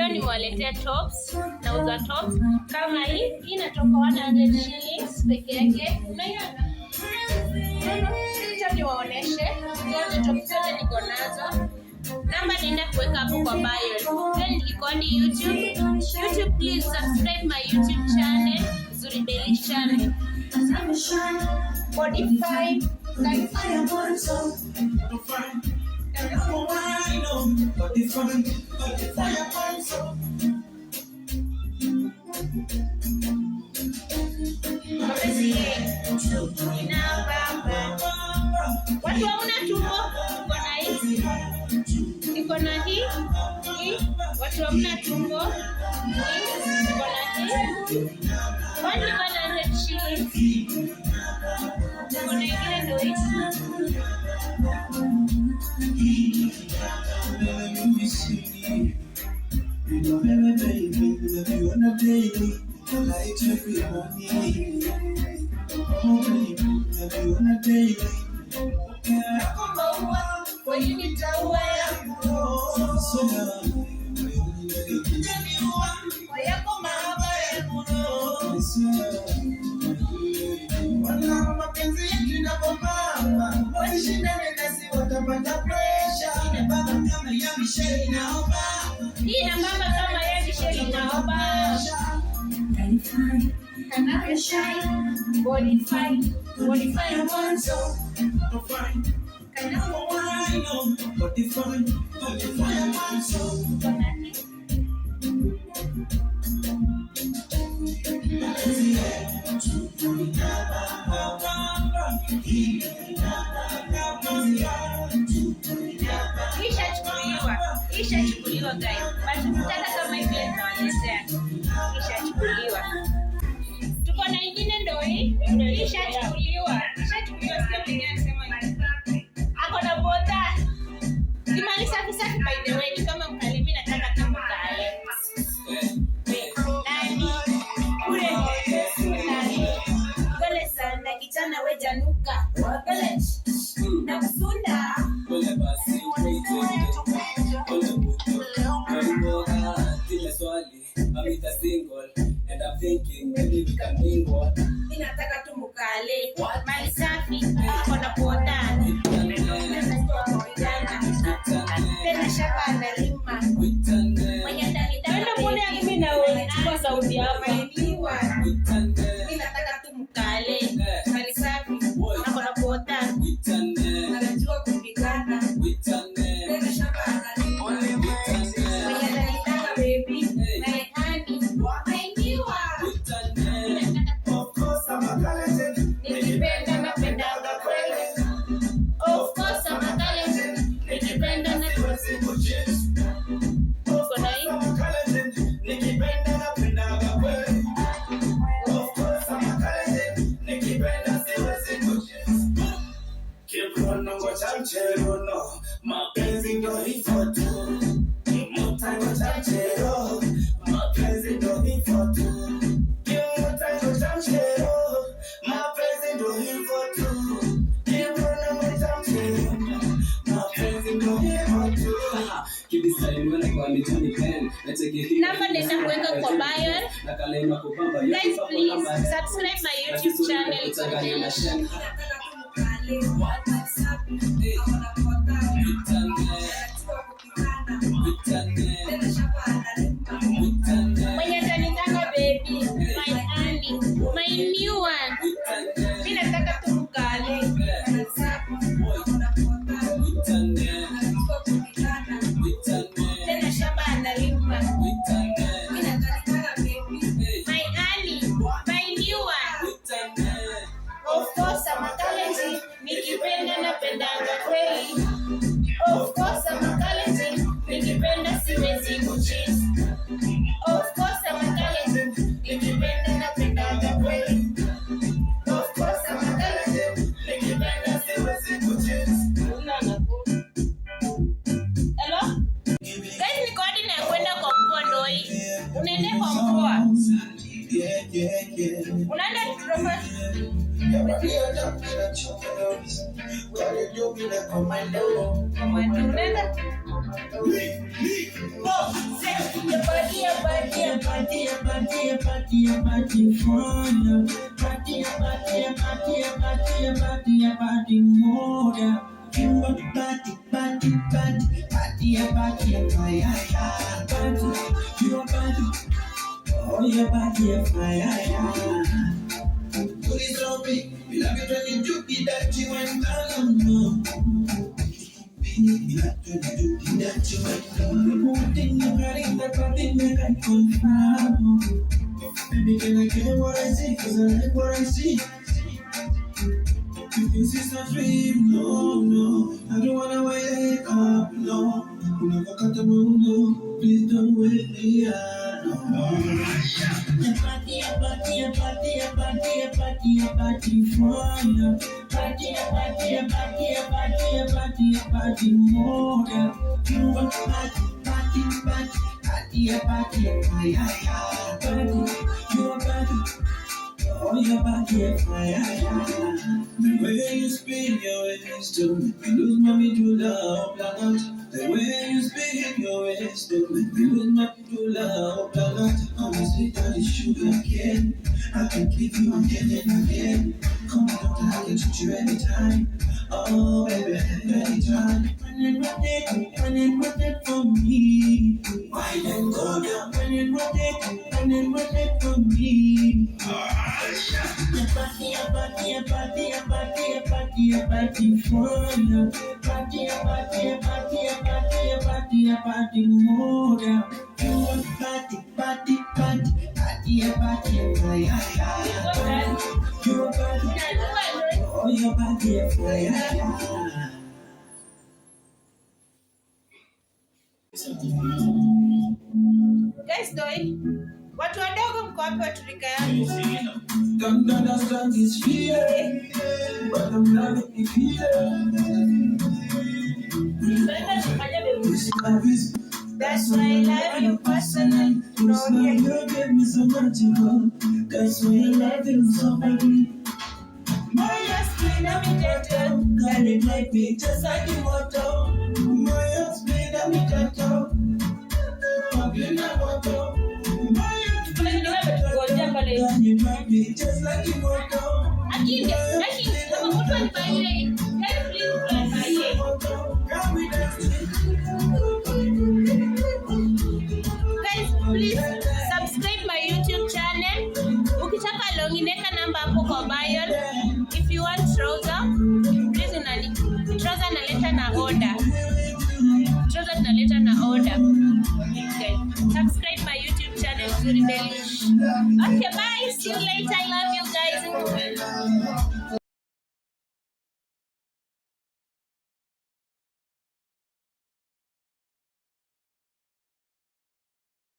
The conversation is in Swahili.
Leo nimewaletea tops, nauza tops kama hii inatoka 100 shillings peke yake. Unaiona? Acha niwaoneshe zote tops zote niko nazo. Namba nenda kuweka hapo kwa bio. Then niko hadi YouTube. YouTube, please subscribe my YouTube channel, Zuri Daily channel. Spotify, like watu hauna tumbo, niko na hii, watu hauna tumbo, niko na hii, 100 shillings, niko na ingine ndio hii. Hii na mama kama ya Michelle inaomba. Kanaka shine, body fine mwanzo. Kanaka wine, body fine mwanzo. Ishachukuliwa guys. Basi mtaka kama hivi nitawaelezea. Ishachukuliwa. Tuko na ingine ndio hii. Ishachukuliwa. Sio mwingine anasema hivi. Ako na boda. Imani safi by the way, ni kama mkalimi nataka kama kale. Nani? Ule nani? Gole sana kijana wewe januka. Gole. Na kusunda. Gole basi. I'm single and I'm thinking maybe we can mingle. Ninataka tumukale. Mali safi, kuna boda. Tena shaka analima. Mwenye ndani ndio mbona mimi na wewe kwa Saudi hapa iliwa. Ninataka tumukale. Mali safi, kuna boda. Anajua kupigana. Tena shaka analima. Mwenye ndani baby. Mapenzi ndo hivyo tu. Kimutango cha mchero. Mapenzi ndo hivyo tu. Kimutango cha mchero. Mapenzi ndo hivyo tu. Kimutango cha mchero. Mapenzi ndo hivyo tu. Namba nenda kuweka kwa bio. Guys, please subscribe my YouTube channel. Mwenye tanitanga baby, my honey, my new one. Mimi nataka tumkale. Tena shamba analima. Mimi nataka baby, my honey, my new one. Of course I'm a talent. Nikipenda napendanga kweli. Of course I'm a talent. Nikipenda siwezi kucheza. Of course I'm a talent. Nikipenda napendanga kweli. Of course I'm a talent. Nikipenda siwezi kucheza. Hello? Guys, niko hadi na kwenda kwa mkoa ndoi. Unaenda kwa mkoa? Unaenda kutoka? Unaenda? party, party, party, party for you. Party, party, party, party, party, party more. You want to party, party, party, party, party, fire, party. You want party, oh your party, fire. Put it on me, you love it when you do it that you went down, no. You love it when you do it that you went down. One thing you got in the party, make I confirm. Baby, can I get what I see? Cause I like what I see. If this is a dream, no, no. I don't wanna wake up, no. You never got the moon, no. Please don't wake me up, no. A party, a party, a party, a party, a party, a party for you. Party, a party, a party, a party, a party, a party more. You want party, party, party, party, a party, a fire, party. You want party. Oh, your body fire. The way you spin your waist to make me lose my medulla oblongata. The way you spin your waist to make me lose my medulla oblongata. I'm a sweet daddy sugar cane. I can keep you again and again. Come on, I can treat you anytime. Oh, baby, anytime. When it rotate for me. Why then go down? When it rotate for me. A party, a party, a party, a party, a party, a party for you. Party, a party, a party, a party, a party, a party more. You want party, party, party, party, a party, a fire. You want party, oh your party, a fire. Guys, doi. Watu wadogo mko wapi watu rika yangu? Don't understand this feeling, but I'm loving the feeling. That's why I love you personally. That's why you give me so magical. That's why I love you so badly. My skin, I'm in gentle. Got it like me, just like you want to. My skin, I'm in gentle. I'm in a water. Just like you want to. Guys, please subscribe my YouTube channel. Ukitaka longineka namba hapo kwa bio. If you want trouser, please trouser naleta na order. Trouser naleta na order. Okay. Subscribe my YouTube channel, Zuri Delish. Okay, bye. See you later. I love you guys.